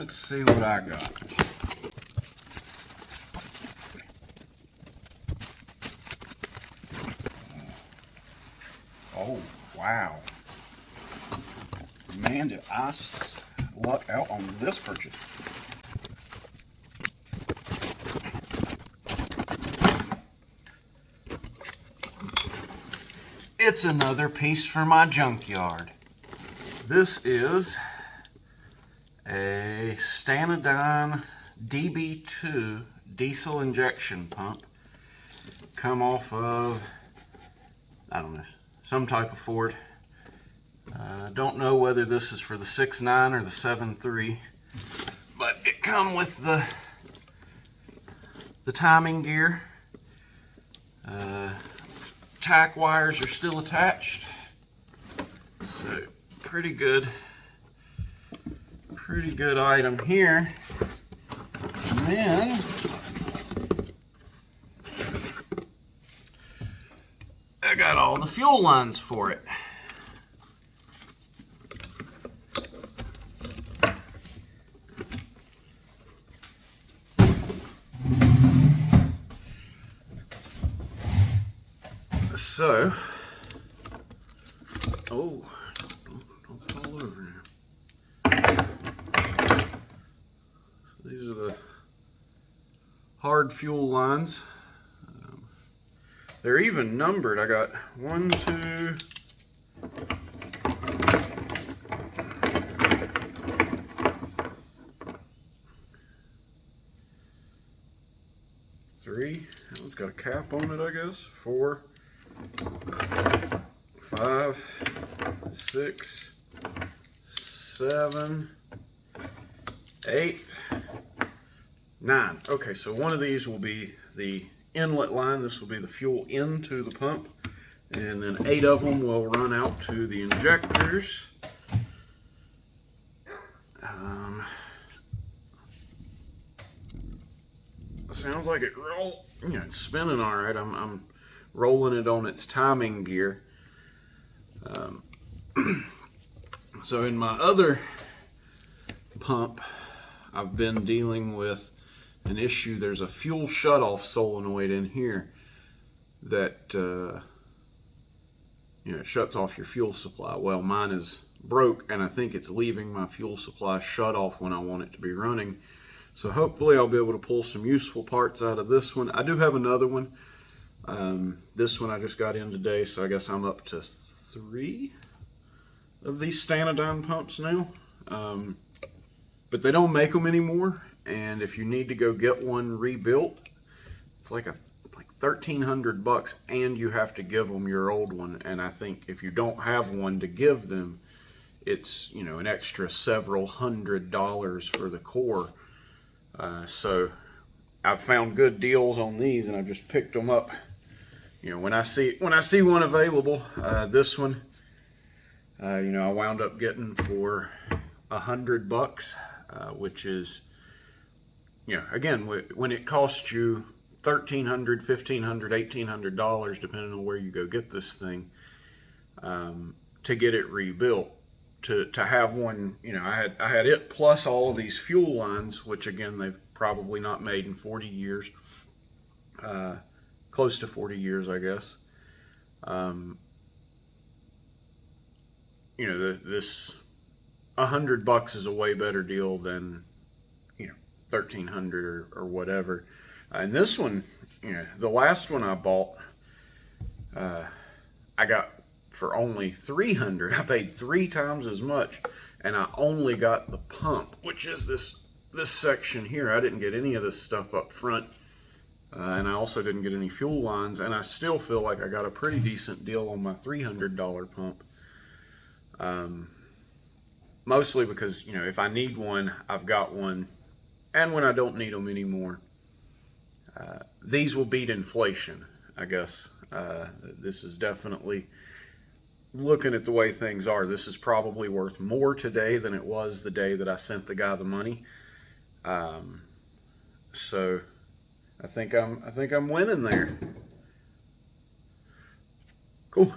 Let's see what I got. Oh, wow. Man, did I luck out on this purchase. It's another piece for my junkyard. This is a Stanadyne DB2 diesel injection pump. Come off of, I don't know, some type of Ford. Don't know whether this is for the 6.9 or the 7.3, but it come with the timing gear. Tack wires are still attached, so pretty good item here. And then I got all the fuel lines for it. So, oh, don't fall over now. So these are the hard fuel lines. They're even numbered. I got 1, 2, 3. That one's got a cap on it, I guess. 4, 5, 6, 7, 8, 9. Okay, so one of these will be the inlet line. This will be the fuel into the pump, and then 8 of them will run out to the injectors. Sounds like it roll. You know, it's spinning all right. I'm rolling it on its timing gear. So in my other pump, I've been dealing with an issue. There's a fuel shutoff solenoid in here that it shuts off your fuel supply. Well, mine is broke, and I think it's leaving my fuel supply shut off when I want it to be running. So hopefully I'll be able to pull some useful parts out of this one. I do have another one. This one I just got in today, so I guess I'm up to 3 of these Stanadyne pumps now. But they don't make them anymore, and if you need to go get one rebuilt, it's like $1,300, and you have to give them your old one. And I think if you don't have one to give them, it's an extra several $100s for the core. So I've found good deals on these, and I've just picked them up. When I see one available, this one, I wound up getting for $100, which is, again, when it costs you $1,300, $1,500, $1,800, depending on where you go get this thing, to get it rebuilt. To have one, I had it plus all of these fuel lines, which again, they've probably not made in 40 years, close to 40 years, I guess. This $100 is a way better deal than, $1,300 or whatever. And this one, the last one I bought, I got for only $300. I paid 3 times as much, and I only got the pump, which is this section here. I didn't get any of this stuff up front, and I also didn't get any fuel lines, and I still feel like I got a pretty decent deal on my $300 pump. Mostly because, if I need one, I've got one, and when I don't need them anymore, these will beat inflation, I guess. This is definitely, looking at the way things are, this is probably worth more today than it was the day that I sent the guy the money. So I think I'm winning there. Cool.